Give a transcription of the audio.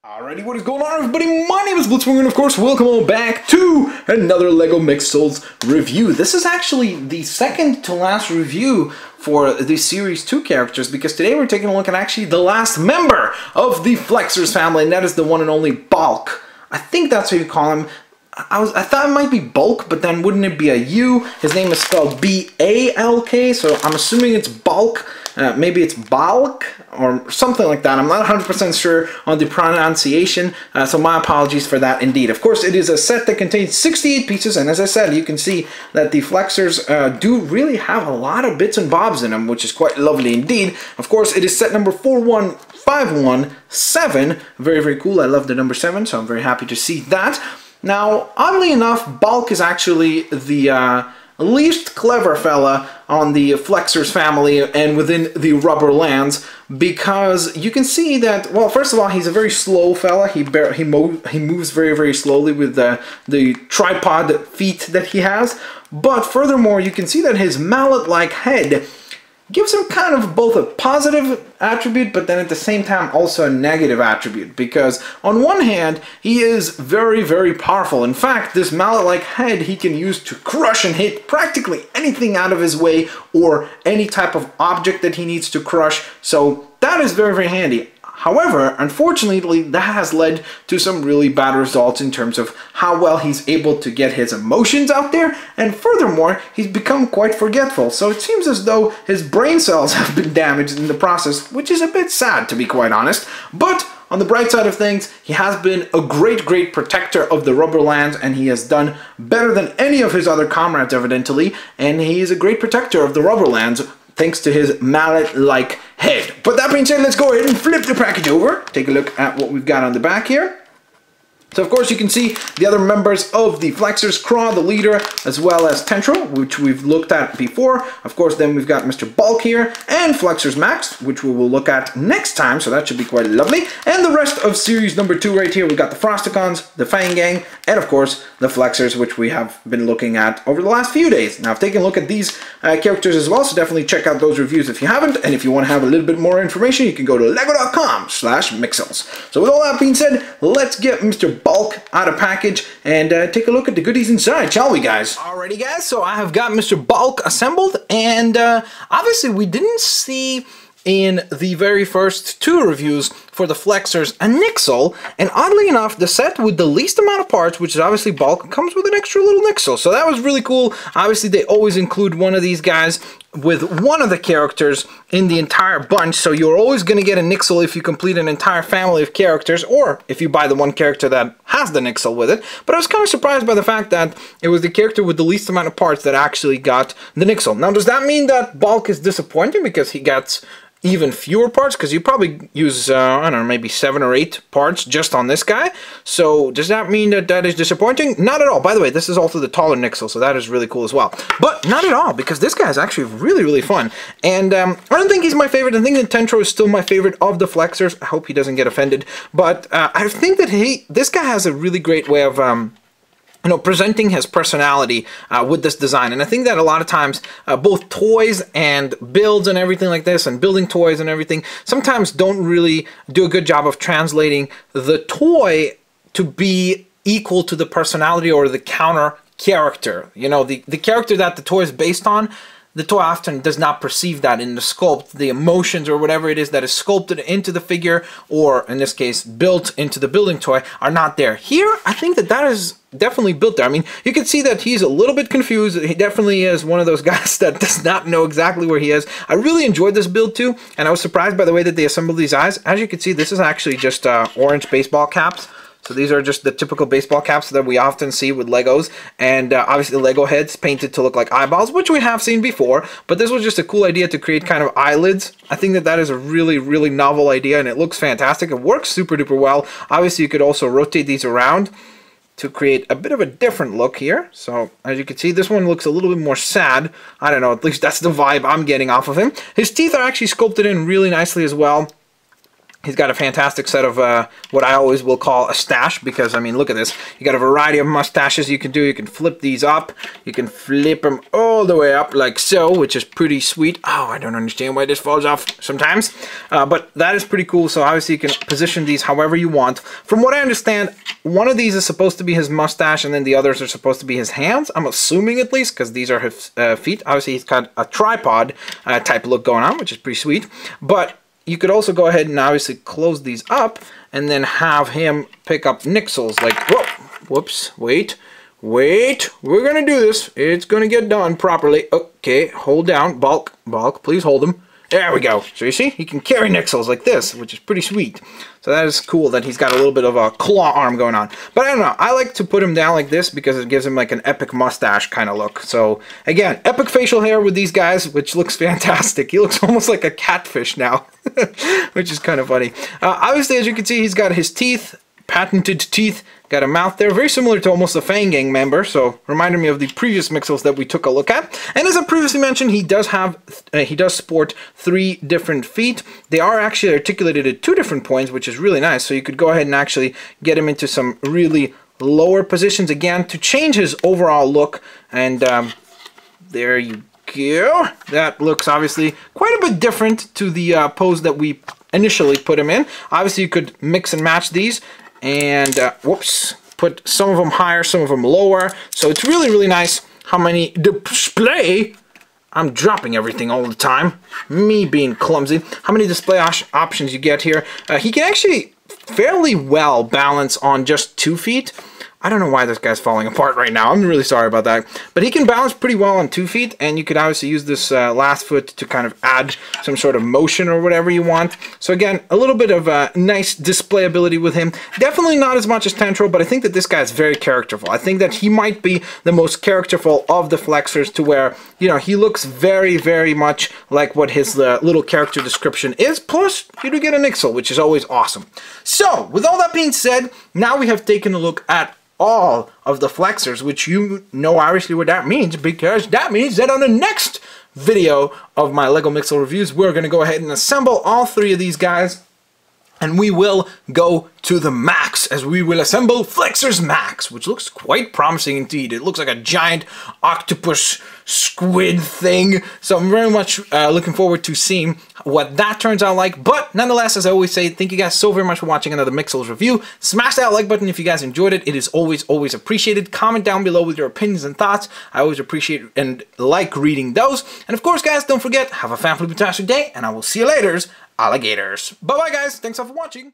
Alrighty, what is going on, everybody? My name is Blitzwinger, and of course, welcome all back to another LEGO Mixels review. This is actually the second to last review for the Series 2 characters, because today we're taking a look at actually the last member of the Flexers family, and that is the one and only Balk. I think that's what you call him. I thought it might be Balk, but then wouldn't it be a U? His name is spelled B-A-L-K, so I'm assuming it's Balk. Maybe it's Balk or something like that. I'm not 100% sure on the pronunciation, so my apologies for that indeed. Of course, it is a set that contains 68 pieces, and as I said, you can see that the Flexers do really have a lot of bits and bobs in them, which is quite lovely indeed. Of course, it is set number 41517. Very, very cool. I love the number 7, so I'm very happy to see that. Now, oddly enough, Balk is actually the least clever fella on the Flexers family and within the Rubber Lands, because you can see that, well, first of all, he's a very slow fella. He moves very, very slowly with the tripod feet that he has. But furthermore, you can see that his mallet-like head gives him kind of both a positive attribute, but then at the same time also a negative attribute, because on one hand he is very, very powerful. In fact, this mallet-like head he can use to crush and hit practically anything out of his way or any type of object that he needs to crush, so that is very, very handy. However, unfortunately, that has led to some really bad results in terms of how well he's able to get his emotions out there, and furthermore, he's become quite forgetful. So it seems as though his brain cells have been damaged in the process, which is a bit sad, to be quite honest. But on the bright side of things, he has been a great, great protector of the Rubber Lands, and he has done better than any of his other comrades, evidently, and he is a great protector of the Rubber Lands, thanks to his mallet-like head. But that being said, let's go ahead and flip the package over. Take a look at what we've got on the back here. So of course you can see the other members of the Flexers, Craw, the leader, as well as Tentro, which we've looked at before. Of course, then we've got Mr. Balk here, and Flexers Max, which we will look at next time, so that should be quite lovely. And the rest of series number 2 right here, we've got the Frosticons, the Fang Gang, and of course, the Flexers, which we have been looking at over the last few days. Now, I've taken a look at these characters as well, so definitely check out those reviews if you haven't, and if you want to have a little bit more information, you can go to lego.com/mixels. So with all that being said, let's get Mr. Balk out of package and take a look at the goodies inside, shall we, guys? Alrighty, guys, so I have got Mr. Balk assembled, and obviously we didn't see in the very first 2 reviews for the Flexers a Nixel, and oddly enough, the set with the least amount of parts, which is obviously Balk, comes with an extra little Nixel, so that was really cool. Obviously, they always include one of these guys with one of the characters in the entire bunch, so you're always going to get a Nixel if you complete an entire family of characters, or if you buy the one character that has the Nixel with it. But I was kind of surprised by the fact that it was the character with the least amount of parts that actually got the Nixel. Now, does that mean that Balk is disappointing because he gets even fewer parts? Because you probably use, I don't know, maybe 7 or 8 parts just on this guy. So does that mean that that is disappointing? Not at all. By the way, this is also the taller Nixel, so that is really cool as well. But not at all, because this guy is actually really, really fun. And I don't think he's my favorite. I think that Tentro is still my favorite of the Flexers. I hope he doesn't get offended. But I think that this guy has a really great way of presenting his personality with this design. And I think that a lot of times both toys and builds and everything like this, and building toys and everything, sometimes don't really do a good job of translating the toy to be equal to the personality or the counter character. You know, the character that the toy is based on, the toy often does not perceive that in the sculpt. The emotions or whatever it is that is sculpted into the figure, or in this case built into the building toy, are not there. Here, I think that that is definitely built there. I mean, you can see that he's a little bit confused. He definitely is one of those guys that does not know exactly where he is. I really enjoyed this build too, and I was surprised by the way that they assembled these eyes. As you can see, this is actually just orange baseball caps. So these are just the typical baseball caps that we often see with Legos, and obviously the Lego heads painted to look like eyeballs, which we have seen before, but this was just a cool idea to create kind of eyelids. I think that that is a really, really novel idea, and it looks fantastic. It works super duper well. Obviously, you could also rotate these around to create a bit of a different look here. So as you can see, this one looks a little bit more sad. I don't know, at least that's the vibe I'm getting off of him. His teeth are actually sculpted in really nicely as well. He's got a fantastic set of what I always will call a stash, because, I mean, look at this. You got a variety of mustaches you can do. You can flip these up. You can flip them all the way up like so, which is pretty sweet. Oh, I don't understand why this falls off sometimes. But that is pretty cool. So obviously you can position these however you want. From what I understand, one of these is supposed to be his mustache, and then the others are supposed to be his hands. I'm assuming, at least, because these are his feet. Obviously, he's got a tripod type look going on, which is pretty sweet. But you could also go ahead and obviously close these up and then have him pick up Mixels. Like, whoa, whoops, wait, we're gonna do this. It's gonna get done properly. Okay, hold down, Balk, please hold him. There we go. So you see, he can carry Mixels like this, which is pretty sweet. So that is cool that he's got a little bit of a claw arm going on. But I don't know, I like to put him down like this because it gives him like an epic mustache kind of look. So again, epic facial hair with these guys, which looks fantastic. He looks almost like a catfish now, which is kind of funny. Obviously, as you can see, he's got his teeth, patented teeth. Got a mouth there, very similar to almost a Fang Gang member, so reminded me of the previous Mixels that we took a look at. And as I previously mentioned, he does sport 3 different feet. They are actually articulated at 2 different points, which is really nice. So you could go ahead and actually get him into some really lower positions again to change his overall look. And there you go. That looks obviously quite a bit different to the pose that we initially put him in. Obviously, you could mix and match these. And, whoops, put some of them higher, some of them lower. So it's really, really nice how many display, I'm dropping everything all the time, me being clumsy, how many display options you get here. He can actually fairly well balance on just 2 feet. I don't know why this guy's falling apart right now. I'm really sorry about that. But he can balance pretty well on 2 feet, and you could obviously use this last foot to kind of add some sort of motion or whatever you want. So again, a little bit of nice display ability with him. Definitely not as much as Tentro, but I think that this guy's very characterful. I think that he might be the most characterful of the flexors, to where, you know, he looks very, very much like what his little character description is. Plus, you do get an Mixel, which is always awesome. So, with all that being said, now we have taken a look at all of the flexors, which you know obviously what that means, because that means that on the next video of my LEGO Mixel reviews, we're going to go ahead and assemble all 3 of these guys, and we will go to the max, as we will assemble Flexors Max, which looks quite promising indeed. It looks like a giant octopus squid thing, so I'm very much looking forward to seeing what that turns out like. But nonetheless, as I always say, thank you guys so very much for watching another Mixels review. Smash that like button if you guys enjoyed it. It is always, always appreciated. Comment down below with your opinions and thoughts. I always appreciate and like reading those. And of course, guys, don't forget, have a fantastic day, and I will see you later, alligators. Bye-bye, guys. Thanks all for watching.